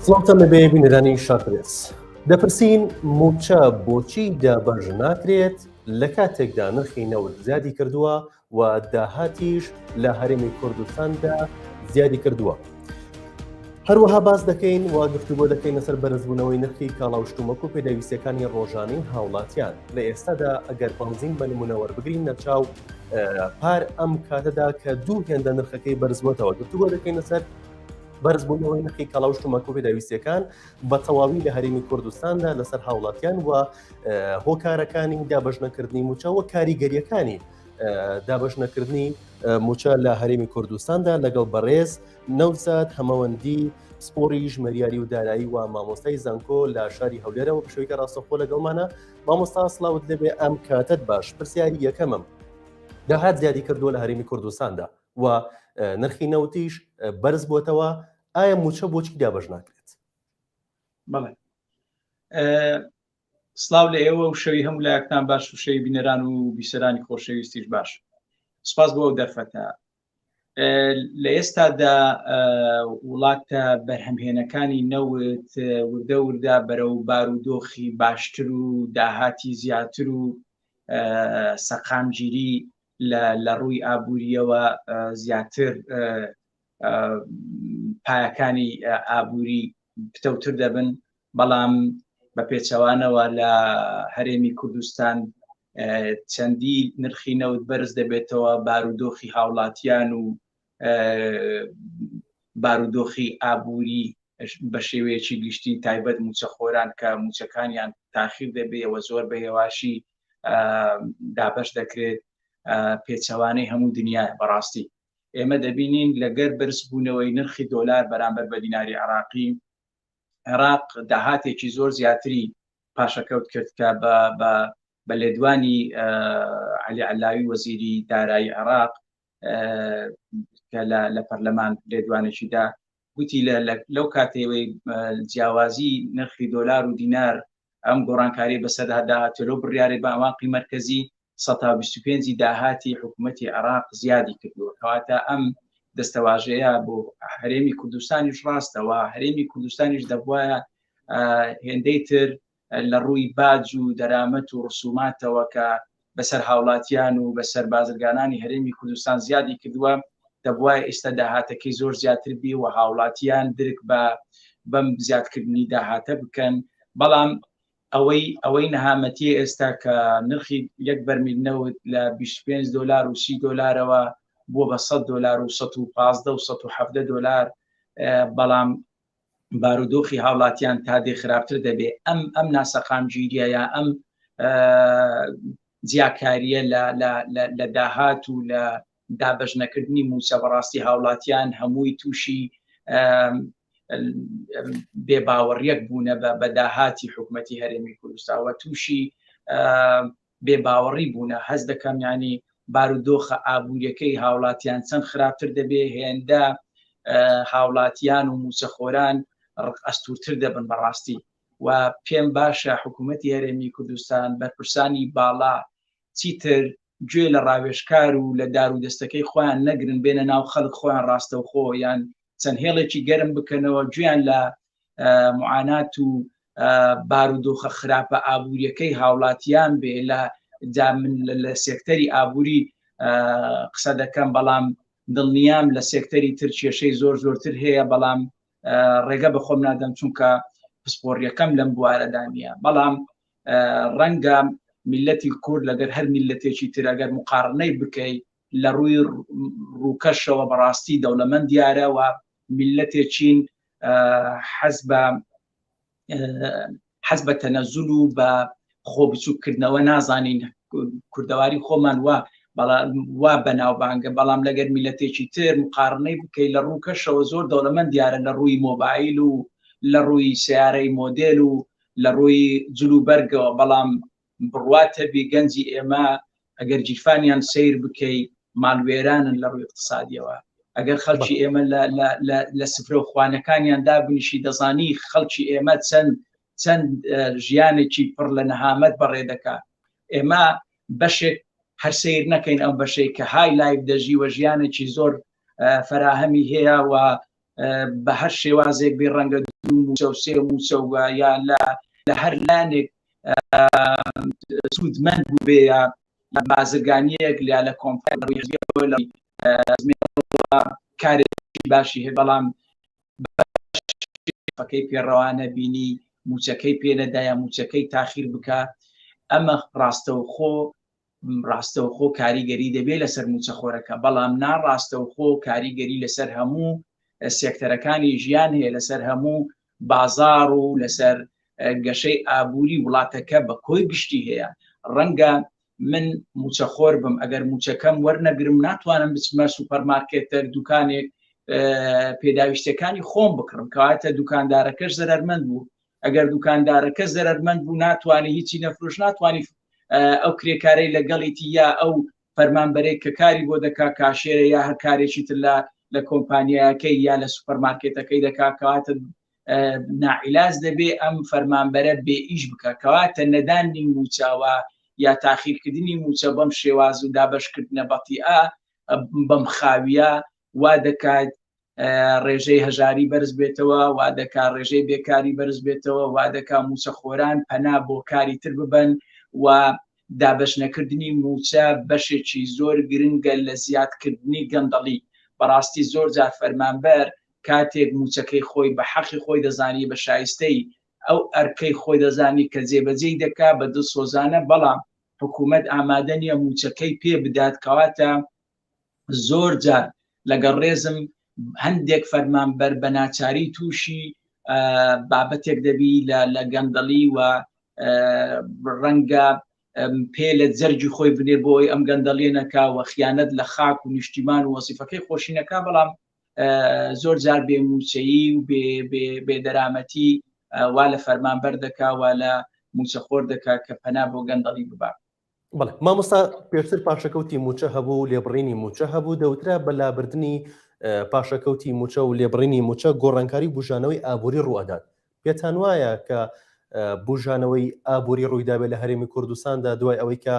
سڵاتان لەبێ بینەرانی شاکرێت دەپرسین موچە بۆچی دابەش ناکرێت لە کاتێکدا نرخی نەوت زیادی کردووە و داهاتیش لە هەرێمی کوردستاندا زیادی کردووە. هەروەها باس دەکەین و گفتوگۆ دەکەین لەسەر بەرزبوونەوەی نرخی کاڵاوشتومەک و پێداویستەکانی ڕۆژانەی هاوڵاتیان. لە ئێستادا ئەگەر بەنزین بە نمونەوە بگرین نەرچاو پار ئەم کاتەدا کە دوو هێندە نرخەکەی بەرزبووەتەوە. گفتوگۆ دەکەین لەسەر بەرزبوونەوەی نرخی کاڵاوشتومەک و پێداویستەکان بە تەواوی لە هەرێمی کوردستاندا لەسەر هاوڵاتیان و هۆکارەکانی دابەشنەکردنی موچە و کاریگەریەکانی دابەشنەکردنی موچە لە هەرێمی کوردستاندا لەگەڵ بەڕێز نەوزاد هەمەوەندی سپۆری ژمەریاری و دارایی و مامۆستای زانکۆ لە شاری هەولێرەوە بشوەیەکە ڕاستەخۆ لەگەڵمانە. مامۆستا سڵاوت لەبێ ئەم کاتت باش. پرسیاری یەکەمم داهات زیادی کردووە لە هەرێمی کوردستاندا و نرخی نەوتیش بەرز بووەتەوە. ئایا موچە بۆچی دابەش ناکرێت؟ بەڵێ سڵاو لە ئێوە و شەوی هەموو لایەکتان باش و شەوی بینەران و بیسەرانی خۆشەویستیش باش. سوپاس بۆ ئەو دەرفەتە. لە ئێستادا وڵاتە بەرهەمهێنەکانی نەوت وردە وردە بەرەو بارودۆخی باشتر و داهاتی زیاتر و سەقامگیری لە ڕووی ئابووریەوە زیاتر پایەکانی ئابووری پتەوتر دەبن، بەڵام بە پێچەوانەوە لە هەرێمی کوردستان چەندی نرخی نەوت بەرز دەبێتەوە. بارودۆخی هاوڵاتیان و بارودۆخی ئابووری بە شێوەیەکی گشتی تایبەت موچەخۆران کە موچەکانیان تاخیر دەبێەوە زۆر بە هێواشی دابەش دەکرێت پێچەوانەی هەموو دنیا. بەڕاستی ئێمە دەبینین لەگەر بەرزبوونەوەی نرخی دۆلار بەرامبەر بە دیناری عراقی، عێراق داهاتێکی زۆر زیاتری پاشەکەوت کرد کە بە لێدوانی عەلی عەلاوی وەزیری دارایی عێراق کە لە پەرلەمان لێدوانێکیدا گوتی لەو کاتێوەی جیاوازی نرخی دۆلار و دینار ئەم گۆڕانکاری بەسەرداهاتێتەوە بڕیارێ بە ئەواقی مرکزی 125 داهاتی حکوومەتی عێراق زیادی کردووە. کەواتە ئەم دەستەواژەیە بۆ هەرێمی کوردستانیش ڕاستەوە. هەرێمی کوردستانیش دەبوایە هێندەی تر لە ڕووی باج و دەرامەت و ڕسوماتەوە کە بەسەر هاوڵاتیان و بەسەر بازرگانانی هەرێمی کوردستان زیادی کردووە، دەبوایە ئێستا داهاتەکەی زۆر زیاتر بی و هاوڵاتیان درک بەم زیادکردنی داهاتە بکەن. بەڵام ئەوەی نەهامەتی ئێستا کە نرخی یەک بەرمیل نەوت لە 25 دلار و 30 دلارەوە بۆ بە 100 دلار و 115 و 170 دلار، بەڵام بارودۆخی هاوڵاتیان تا دێ خراپتر دەبێ. ئەم ناسەقامگیریە یا ئەم جیاکاریە لە داهات و لە دابەشنەکردنی موچە بەڕاستی هاوڵاتیان هەمووی تووشی بێباوەڕیەک بوونە بە داهاتی حکوومەتی هەرێمی کوردستانەوە، تووشی بێباوەڕی بوونە. هەز دەکەم ینی بارودۆخە ئابووریەکەی هاوڵاتیان چەند خراپتر دەبێ، هێندە هاوڵاتیان و موچەخۆران ئەستورتر دەبن بەڕاستی. و پێم باشە حکوومەتی هەرێمی کوردستان بەرپرسانی باڵا چیتر گوێ لە ڕاوێژکار و لە دار و دەستەکەی خۆیان نەگرن، بێنە ناو خەڵک خۆیان ڕاستەوخۆ یان چەند هێڵێکی گەرم بکەنەوە، گوێیان لە معانات و بارودۆخە خراپە ئابووریەکەی هاوڵاتیان بێ. لە سێکتەری ئابووری قسە دەکەم، بەڵام دڵنیام لە سێکتەری تر کێشەی زۆر زۆرتر هەیە، بەڵام ڕێگە بەخۆم نادەم چونکە پسپۆڕیەکەم لەم بوارەدا نییە. بەڵام ڕەنگە میلەتی کورد لەگەر هەر میلەتێکی تر ئەگەر مقارنەی بکەیت لە ڕووی ڕووکەشەوە بەڕاستی دەوڵەمەند دیارە و میلەتێکین حەز بە تەنەزول و بە خۆبچووکردنەوە نازانین کوردەواری خۆمان وا بەناوبانگە. بەڵام لەگەر میلەتێکی تر مقارنەی بکەیت لە ڕووکەشەوە زۆر دەوڵەمەند دیارە، لە ڕووی مۆبایل و لە ڕووی سیارەی مۆدێل و لە ڕووی جلوبەرگەوە. بەڵام بڕواتە بێ گەنجی ئێمە ئەگەر جیرفانیان سیر بکەیت ماڵوێرانن لە ڕووی اقتصادیەوە. ئەگەر خەڵکی ئێمە لە سفرە و خوانەکانیان دابنیشی دەزانی خەڵکی ئێمە چەند ژیانێکی پڕ لە نەهامەت بەڕێ دەکات. ئێمە بەشێک هەر سیر نەکەین ئەم بەشەی کە های لایف دەژی و ژیانێکی زۆر فراهەمی هەیە و بە هەر شێوازێک بێ ڕەنگە دوو موچە و سێ موچە یا لە هەر لانێک سوودمەند بوو بێ یا بازرگانیەک لە کۆمپانیای کارێکی باشی هەیە بەڵام فەکەی پێڕەوانە بینی موچەکەی پێنەدایە موچەکەی تاخیر بکە ئەمە ڕاستەوخۆ کاریگەری دەبێت لەسەر موچەخۆرەکە بەڵام ناڕاستەوخۆ کاریگەری لەسەر هەموو سێکتەرەکانی ژیان هەیە لەسەر هەموو بازار و لەسەر گەشەی ئابووری وڵاتەکە بە کۆی گشتی هەیە ڕەنگە من موچەخۆر بم ئەگەر موچەکەم وەرنەگرم ناتوانم بچمە سوپەرمارکێتە دوکانێک پێداویستەکانی خۆم بکڕم کەواتە دوکاندارەکەش زەرمەند بوو ئەگەر دوکاندارەکە زەرمەند بوو ناتوانانی هیچی نەفرۆش ناتوانانی ئەو کرێکارەی لەگەڵیتی یا ئەو فەرمانبەرەی کە کاری بۆ دەکا کاشێرە یا هەر کارێکی تر لە کۆمپانیایەکەی یا لە سوپەرمارکێتەکەی دەکا کەواتە نائیلاز دەبێ ئەم فەرمانبەرە بێ ئیش بکە کەواتە نەدانی موچاوە یا تاخیرکردنی موچە بەم شێواز و دابشکردنە بەتیئە بەم خاویە وا دەکات ڕێژەی هەژاری بەرز بێتەوە وا دەکات ڕێژەی بێکاری بەرز بێتەوە وا دەکات موچەخۆران پەنا بۆ کاری تر ببن و دابشنەکردنی موچە بەشێکی زۆر گرنگە لە زیادکردنی گەندەڵی بەڕاستی زۆر جار فەرمانبەر کاتێک موچەکەی خۆی بە حەقی خۆی دەزانی بە شایستەی ئەو ئەرکەی خۆی دەزانی کە جێبەجێی دەکا بە دڵ سۆزانە بەڵام حکوومەت ئامادە نیە موچەکەی پێ بدات کەواتە زۆر جار لەگەڵ ڕێزم هەندێک فەرمانبەر بە ناچاری تووشی بابەتێک دەبی لە گەندەڵی و ڕەنگە پێ لە جەرگی خۆی بنێ بۆی ئەم گەندەڵێنەکە و خیانەت لە خاک و نیشتیمان و وەزیفەکەی خۆشینەکە بەڵام زۆر جار بێ موچەیی و بێدەرامەتی وا لە فەرمانبەر دەکا وا لە موچەخۆر دەکا کە پەنا بۆ گەندەڵی ببا. بەڵێ مامۆستا پێشتر پاشەکەوتی موچە هەبوو لێبڕینی موچە هەبوو دەوترا بەلابردننی پاشەکەوتی موچە و لێبڕینی موچە گۆڕانکاری بژانەوەی ئابووری ڕوئدات پێتان وایە کە بژانەوەی ئابووری ڕوویدابێت لە هەرێمی کوردستاندا دوای ئەوەی کە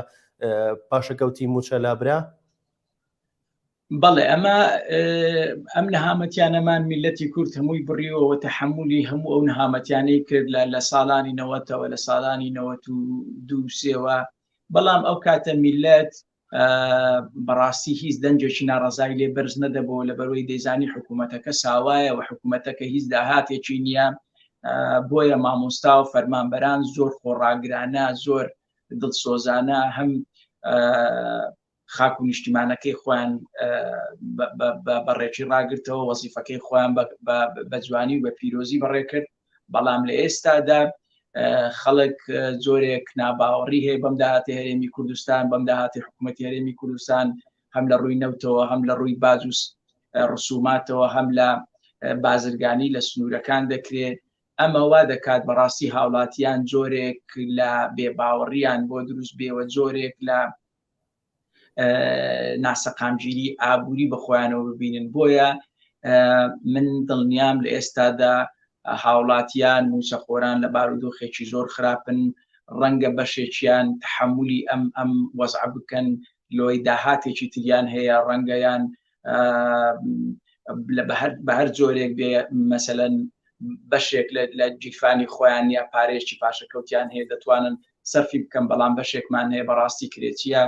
پاشەکەوتی موچە لابرا؟ بەڵێ ئەم نەهامەتیانەمان میلەتی کورد هەمووی بڕیەوە تەحملی هەموو ئەو نەهامەتیانەی کرد لە ساڵانی 90ەوە لە ساڵانی 92-3ەوە بەڵام ئەو کاتە میلەت بەڕاستی هیچ دەنجێکی ناڕەزای لێ بەرز نەدەبەوە لە بەرەوەی دەیزانی حکوومەتەکە ساوایە و حکوومەتەکە هیچ داهاتێکی نییە بۆیە مامۆستا و فەرمانبەران زۆر خۆڕاگرانە زۆر دڵسۆزانە هەم خاک و نیشتیمانەکەی خۆیان بەڕێکی ڕاگرتەوە وەزیفەکەی خۆیان بە جوانی و بە پیرۆزی بەڕێکرد بەڵام لە ئێستادا خەڵک جۆرێک ناباوەڕی هەیە بەم داهاتی هەرێمی کوردستان بەم داهاتی حکوومەتی هەرێمی کوردستان هەم لە ڕووی نەوتەوە هەم لە ڕووی باج و ڕسوماتەوە هەم لە بازرگانی لە سنوورەکان دەکرێت ئەمە وا دەکات بەڕاستی هاوڵاتیان جۆرێک لە بێباوەڕیان بۆ دروست بێوە جۆرێک لە ناسەقامگیری ئابووری بەخۆیانەوە ببینن بۆیە من دڵنیام لە ئێستادا هاوڵاتیان موچەخۆران لە بارودۆخێکی زۆر خراپن ڕەنگە بەشێکیان تحملی ئەم وەزع بکەن لۆی داهاتێکی تریان هەیە ڕەنگەیان بە هەر جۆرێک بێ مەسەلەن بەشێک لە جیفانی خۆیان یا پارێکی پاشەکەوتیان هەیە دەتوانن سەرفی بکەم بەڵام بەشێکمان هەیە بەڕاستی کرێتیە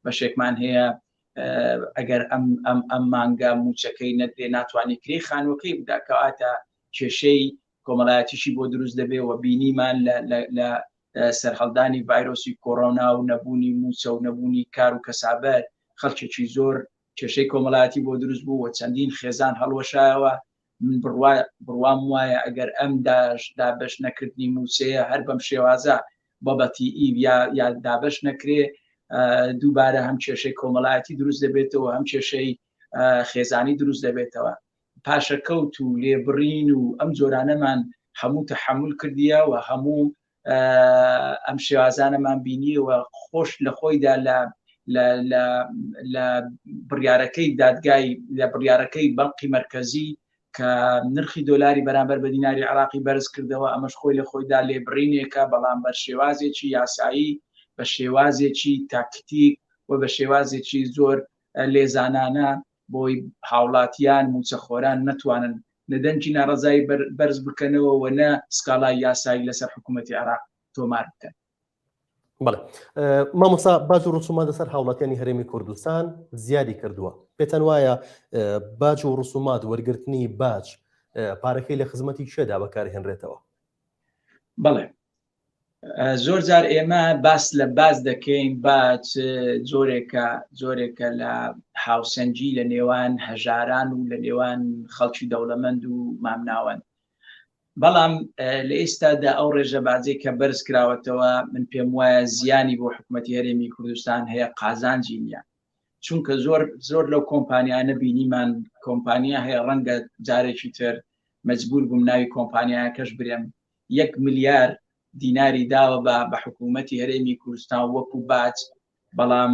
بەشێکمان هەیە ئەگەر ئەم مانگە موچەکەی نەدرێ ناتوانانی کرێ خانوەکەی بداکەواتە کێشەی کۆمەڵایەتیشی بۆ دروست دەبێ و بینیمان لە سەرهەڵدانی ڤایرۆسی کۆڕۆنا و نەبوونی موچە و نەبوونی کار و کەسابەت خەڵکێکی زۆر کێشەی کۆمەڵایەتی بۆ دروست بوو و چەندین خێزان هەڵوەشایەوە من بڕوام وایە ئەگەر ئەم دابش نەکردنی موچەیە هەر بەم شێوازە بەبەتی یا دابش نەکرێ دووبارە هەم کێشەی کۆمەڵایەتی دروست دەبێتەوە هەم کێشەی خێزانی دروست دەبێتەوە پاشەکەوت و لێبڕین و ئەم جۆرانەمان هەموو تەحمل کردیە و هەموو ئەم شێوازانەمان بینیەوە خۆش لە خۆیدا لە بڕیارەکەی دادگای لە بڕیارەکەی بەنقی مرکزی کە نرخی دۆلاری بەرامبەر بە دیناری عراقی بەرز کردەوە ئەمەش خۆی لە خۆیدا لێبڕینێکە بەڵام بە شێوازێکی یاسایی بە شێوازێکی تاکتیک و بە شێوازێکی زۆر لێزانانە بۆی هاوڵاتیان موچەخۆران نەتوانن نەدەنجی ناڕەزایی بەرز بکەنەوە و نە سکاڵای یاسایی لەسەر حکوومەتی عێراق تۆمار بکەن. بەڵێ مامۆستا باج و ڕسومات لەسەر هاوڵاتیانی هەرێمی کوردستان زیادی کردووە. پێتەن وایە باج و ڕسومات وەرگرتنی باج پارەکەی لە خزمەتی شێدا بەکارهێنرێتەوە؟ بەڵێ زۆر جار ئێمە باس لە باز دەکەین باج زۆرێکە لە هاوسەنجی لە نێوان هەژاران و لە نێوان خەڵکی دەوڵەمەند و مامناوەند. بەڵام لە ئێستادا ئەو ڕێژە بازەی کە بەرز کراوەتەوە من پێم وایە زیانی بۆ حکوومەتی هەرێمی کوردستان هەیە قازانجی نییە، چونکە زۆر لەو کۆمپانیانە بینیمان کۆمپانیا هەیە ڕەنگە جارێکی تر مەجبور بووم ناوی کۆمپانیاکەش برێم 1 ملیار دیناری داوە بە حکوومەتی هەرێمی کوردستان وەکو باج، بەڵام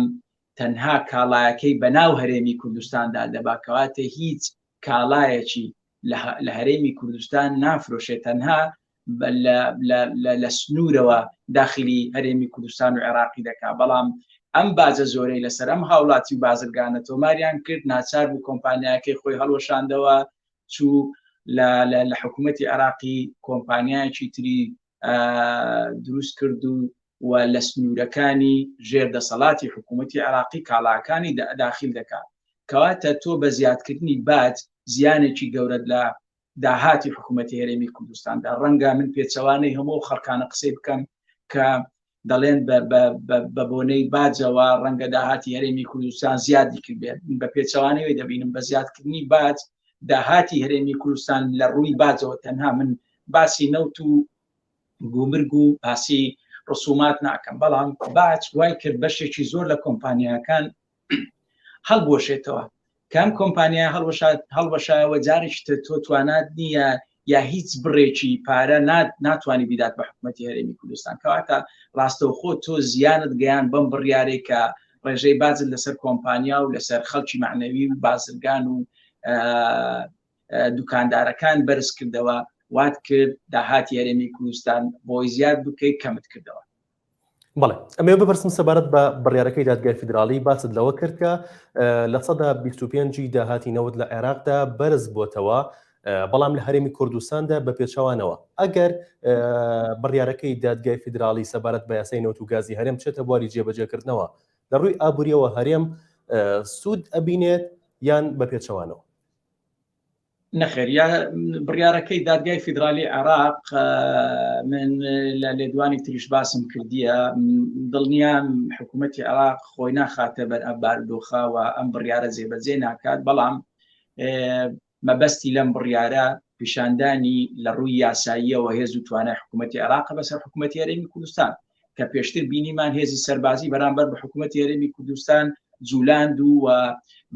تەنها کاڵایەکەی بەناو هەرێمی کوردستاندا دەباکەواتە هیچ کاڵایەکی لە هەرێمی کوردستان نافرۆشێت، تەنها لە سنوورەوە داخلی هەرێمی کوردستان و عێراقی دەکا. بەڵام ئەم بازە زۆرەی لەسەر ئەم هاوڵاتی و بازرگانە تۆماریان کرد، ناچار بوو کۆمپانیاکەی خۆی هەڵوەشاندەوە چوو لە حکوومەتی عێراقی کۆمپانیایکی تری دروست کرد و لە سنوورەکانی ژێردەسەڵاتی حکوومەتی عێراقی کاڵاکانی داخل دەکات. کەواتە تۆ بە زیادکردنی باج زیانێکی گەورەت لە داهاتی حکوومەتی هەرێمی کوردستاندا. ڕەنگە من پێچەوانەی هەموو خەڵکانە قسەی بکەم کە دەڵێن بە بۆنەی باجەوە ڕەنگە داهاتی هەرێمی کوردستان زیادی کردێت. بە پێچەوانەوەی دەبینم بە زیادکردنی باج داهاتی هەرێمی کوردستان لە ڕووی باجەوە تەنها من باسی نەوت و گومرگ و باسی ڕسومات ناکەم، بەڵام باج وای کرد بەشێکی زۆر لە کۆمپانیاکان هەڵبۆشێتەوە. کام کۆمپانیا هەڵبەشایەوە جارێکی تۆ توانات نییە یا هیچ بڕێکی پارە ناتوانانی بیدات بە حکوومەتی هەرێمی کوردستان. کەواتە ڕاستەوخۆ تۆ زیانت گەیان بەم بڕیارێک کە ڕێژەی بازت لەسەر کۆمپانیا و لەسەر خەڵکی معنەوی و بازرگان و دوکاندارەکان بەرز کردەوە، وات کرد داهاتی هەرێمی کوردستان بۆی زیاد بکەیت کەمت کردەوە. بەڵێ ئەمێ بپرسم سەبارەت بە بڕیارەکەی دادگای فیدرالی باست لەوە کرد کە لە 25 داهاتی نەوت لە عێراقدا بەرز بۆتەوە، بەڵام لە هەرێمی کوردستاندا بە پێچەوانەوە. ئەگەر بڕیارەکەی دادگای فیدرالی سەبارەت بە یاسای نەوت و گازی هەرێم بچێتە بواری جێبەجێکردنەوە لە ڕووی ئابووریەوە هەرێم سوود ئەبینێت یان بە پێچەوانەوە؟ نەخێر، یا بڕیارەکەی دادگای فیدرالی عێراق من لە لێدوانی تریش باسم کردیە، دڵنیام حکوومەتی عێراق خۆی ناخاتە بەر ئەم بارودۆخە و ئەم بڕیارە جێبەجێ ناکات، بەڵام مەبەستی لەم بڕیارە پیشاندانی لە ڕووی یاساییەوە هێز و توانای حکوومەتی عێراق بەسەر حکوومەتی هەرێمی کوردستان کە پێشتر بینیمان هێزی سەربازی بەرامبەر بە حکوومەتی هەرێمی کوردستان جولاند و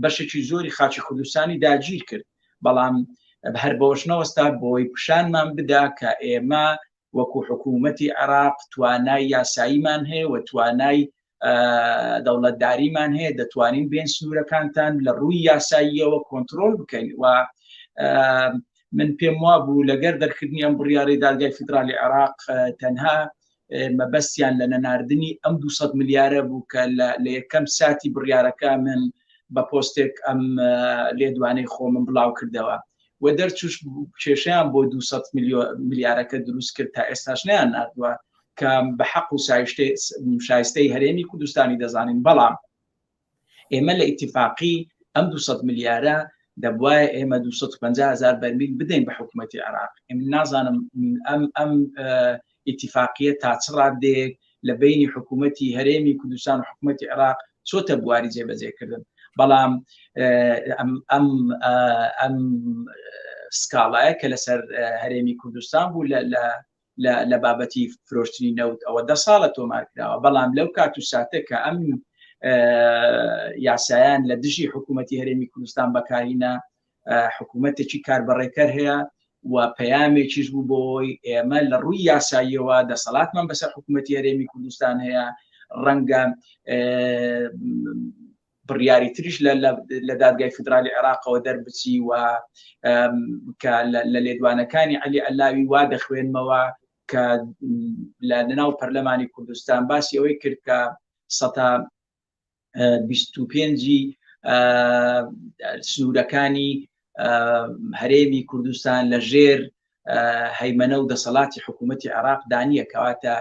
بەشێکی زۆری خاچی کوردستانی داگیر کرد. بەڵام هەر بەوەشنەوەستا بۆی پیشانمان بدا کە ئێمە وەکو حکوومەتی عێراق توانای یاساییمان هەیە و توانای دەوڵەتداریمان هەیە، دەتوانین بێن سنوورەکانتان لە ڕووی یاساییەوە کۆنتترۆل بکەین. و من پێم وابوو لەگەر دەرکردنی ئەم بڕیارەی دادگای فیدرالی عێراق تەنها مەبەستیان لە نەناردنی ئەم 200 ملیارە بوو کە لە یەکەم ساتی بڕیارەکە من بە پۆستێک ئەم لێدوانەی خۆمم بڵاو کردەوە و دەرچوش کێشەیان بۆ 200 ملیارەکە دروست کرد تا ئێستاش نیان نردووە کە بە حەق و شایستەی هەرێمی کوردستانی دەزانین. بەڵام ئێمە لە ئیتیفاقی ئەم 200 ملیارە دەبوایە ئێمە 250,000 بەرمیل بدەین بە حکوومەتی عێراق. ئێمە نازانم ئەم ئیتیفاقیە تا چ ڕادەیەک لە بینی حکوومەتی هەرێمی کوردستان و حکوومەتی عێراق چۆتە بواری جێبەجێکردن، بەڵام ئەم سکاڵایە کە لەسەر هەرێمی کوردستان بوو لە بابەتی فرۆشتنی نەوت ئەوە 10 ساڵە تۆمارکراوە، بەڵام لەو کات و ساتە کە ئەم یاسایان لە دژی حکوومەتی هەرێمی کوردستان بەکارهێنا حکوومەتێکی کاربڕێکەر هەیە و پەیامێکیش بوو بۆی ئێمە لە ڕووی یاساییەوە دەسەڵاتمان بەسەر حکوومەتی هەرێمی کوردستان هەیە، ڕەنگە بڕیاری تریش لە دادگای فیدرالی عێراقەوە دەربچی و کە لە لێدوانەکانی عەلی عەلاوی وا دەخوێنمەوە کە لە ناو پەرلەمانی کوردستان باسی ئەوەی کرد کە 125 سنوورەکانی هەرێمی کوردستان لە ژێر هەیمەنە و دەسەڵاتی حکوومەتی عێراق دانیە کەواتە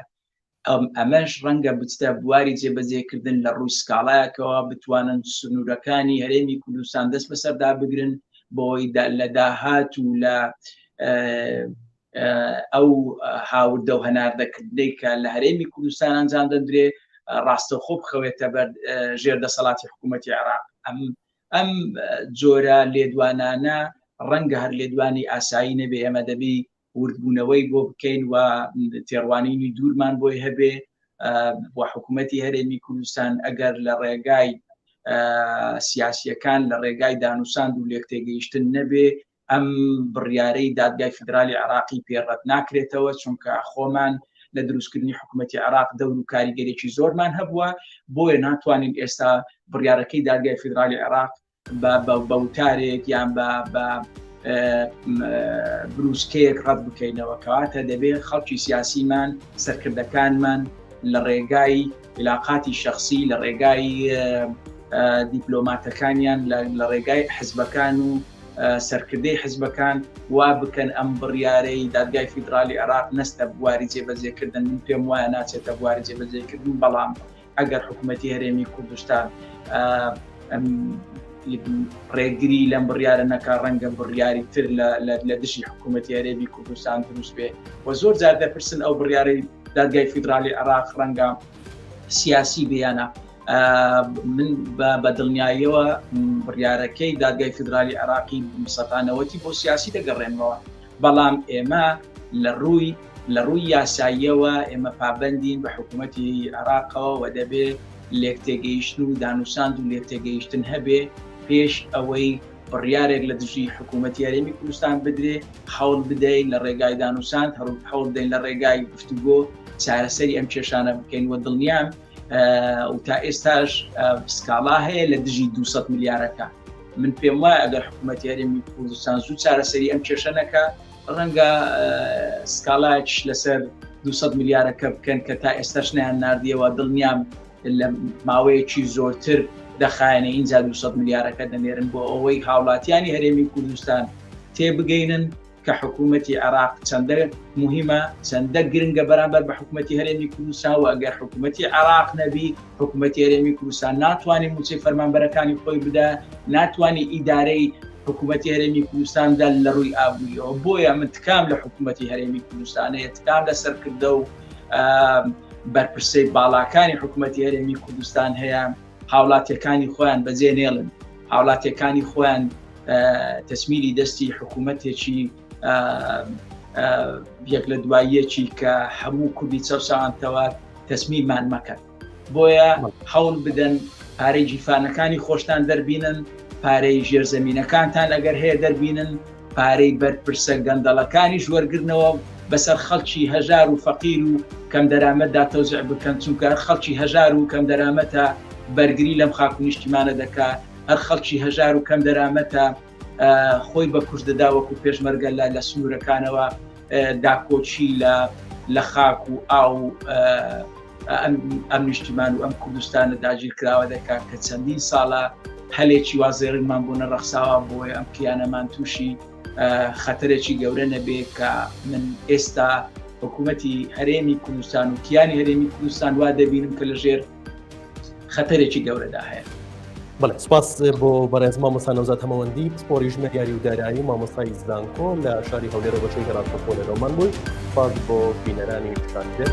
ئەمەش ڕەنگە بچتە بواری جێبەجێکردن لە ڕووی سکاڵایەکەوە بتوانن سنوورەکانی هەرێمی کوردستان دەست بەسەردا بگرن بۆی لە داهات و لە ئەو هاوردە و هەناردەکردنەی کە لە هەرێمی کوردستان ئەنجام دەدرێ ڕاستەوخۆ بخەوێتە بەر ژێر دەسەڵاتی حکوومەتی عێراق. ئەم جۆرە لێدوانانە ڕەنگە هەر لێدوانی ئاسایی نەبێ، ئەمە دەبی وردبوونەوەی بۆ بکەین و تێڕوانینی دوورمان بۆی هەبێ بۆ حکوومەتی هەرێمی کوردستان ئەگەر لە ڕێگای سیاسیەکان لە ڕێگای دانووساند و لێکتێگەیشتن نەبێ ئەم بڕیارەی دادگای فدرالی عێراقی پێڕەت ناکرێتەوە، چونکە خۆمان لە دروستکردنی حکوومەتی عێراق دەور و کاریگەرێکی زۆرمان هەبووە، بۆیە ناتوانین ئێستا بڕیارەکەی دادگای فدرالی عێراق بە وتارێک یان بە بروسکەیەک ڕەت بکەینەوە. کەواتە دەبێت خەڵکی سیاسیمان سەرکردەکانمان لە ڕێگای علاقاتی شخصی لە ڕێگای دیپلۆماتەکانیان لە ڕێگای حزبەکان و سەرکردەی حزبەکان وا بکەن ئەم بڕیارەی دادگای فیدرالی عێراق نەستە بواری جێبەجێکردن. من پێم وایە ناچێتە بواری جێبەجێکردن، بەڵام ئەگەر حکوومەتی هەرێمی کوردستان ڕێگری لەم بڕیارە نەکا ڕەنگە بڕیاری تر لە دژی حکوومەتی هەرێمی کوردستان دروست بێ و زۆر جار دەپرسن ئەو بڕیارەی دادگای فیدرالی عێراق ڕەنگە سیاسی بیانە. من بە دڵنیاییەوە بڕیارەکەی دادگای فیدرالی عێراقی سەتانەوەتی بۆ سیاسی دەگەڕێنەوە، بەڵام ئێمە لە ڕووی یاساییەوە ئێمە پابەندین بە حکوومەتی عێراقەوە و دەبێت لێکتێگەیشتن و دانووساند و لێکتێگەیشتن هەبێ پێش ئەوەی بڕیارێک لە دژی حکوومەتی هەرێمی کوردستان بدرێ هەوڵ بدەین لە ڕێگای دانووساند هەوڵ بدەین لە ڕێگای گفتوگۆ چارەسەری ئەم کێشانە بکەین و دڵنیام و تا ئێستاش سکاڵا هەیە لە دژی 200 ملیارەکە. من پێم وایە ئەگەر حکوومەتی هەرێمی کوردستان زوو چارەسەری ئەم کێشەنەکە ڕەنگە سکاڵایەکیش لەسەر 200 ملیارەکە بکەن کە تا ئێستاش نیان ناردیەوە. دڵنیام لە ماوەیەکی زۆرتر دەخایەنە اینجا 200 ملیارەکە دەنێرن بۆ ئەوەی هاوڵاتیانی هەرێمی کوردستان تێبگەینن کە حکوومەتی عێراق چەندە مهمە، چەندە گرنگە بەرامبەر بە حکوومەتی هەرێمی کوردستان و ئەگەر حکوومەتی عێراق نەبی حکوومەتی هەرێمی کوردستان ناتوانێت موچەی فەرمانبەرەکانی خۆی بدە، ناتوانێت ئیدارەی حکوومەتی هەرێمی کوردستاندا لە ڕووی ئابووریەوە. بۆیە من تکام لە حکوومەتی هەرێمی کوردستانەیە، تکام لە سەرکردە و بەرپرسەی باڵاکانی حکوومەتی هەرێمی کوردستان هەیە هاوڵاتیەکانی خۆیان بەجێ نێڵن، هاوڵاتیەکانی خۆیان تەسمیری دەستی حکوومەتێکی یەک لە دواییەکی کە هەموو کوردی چەوساوانتەوە تەسمیرمان مەکەن. بۆیە هەوڵ بدەن پارەی جیفانەکانی خۆشتان دەربینن، پارەی ژێرزەمینەکانتان ئەگەر هەیە دەربینن، پارەی بەرپرسە گەندەڵەکانی ژوەرگرنەوە بەسەر خەڵکی هەژار و فەقیر و کەم دەرامەتدا تەوزیع بکەن، چونکە خەڵکی هەژار و کەم دەرامەتە بەرگری لەم خاک و نیشتیمانە دەکا، هەر خەڵکی هەژار و کەم دەرامەتە خۆی بە کوش دەدا وەکو پێشمەرگە لە سنوورەکانەوە داکۆچی لە خاک و ئاو ئەم نیشتیمان و ئەم کوردستانە داگیر کراوە دەکات کە چەندین ساڵە هەلێکی وازێڕینمان بۆ نەڕەخساوە بۆی ئەم کیانەمان تووشی خەتەرێکی گەورە نەبێ کە من ئێستا حکوومەتی هەرێمی کوردستان و کیانی هەرێمی کوردستان وا دەبینم کە لەژێر خەتەرێکی گەورەدا هەیە. بەڵێ سپاس بۆ بەڕێز مامۆستا نەوزاد هەمەوەندی پسپۆری ژمێریاری و دارایی مامۆستای زانکۆ لە شاری هەولێرە بەشەی هێراتۆپۆل لەرۆمان بووی. سپاس بۆ بینەرانی شانجێت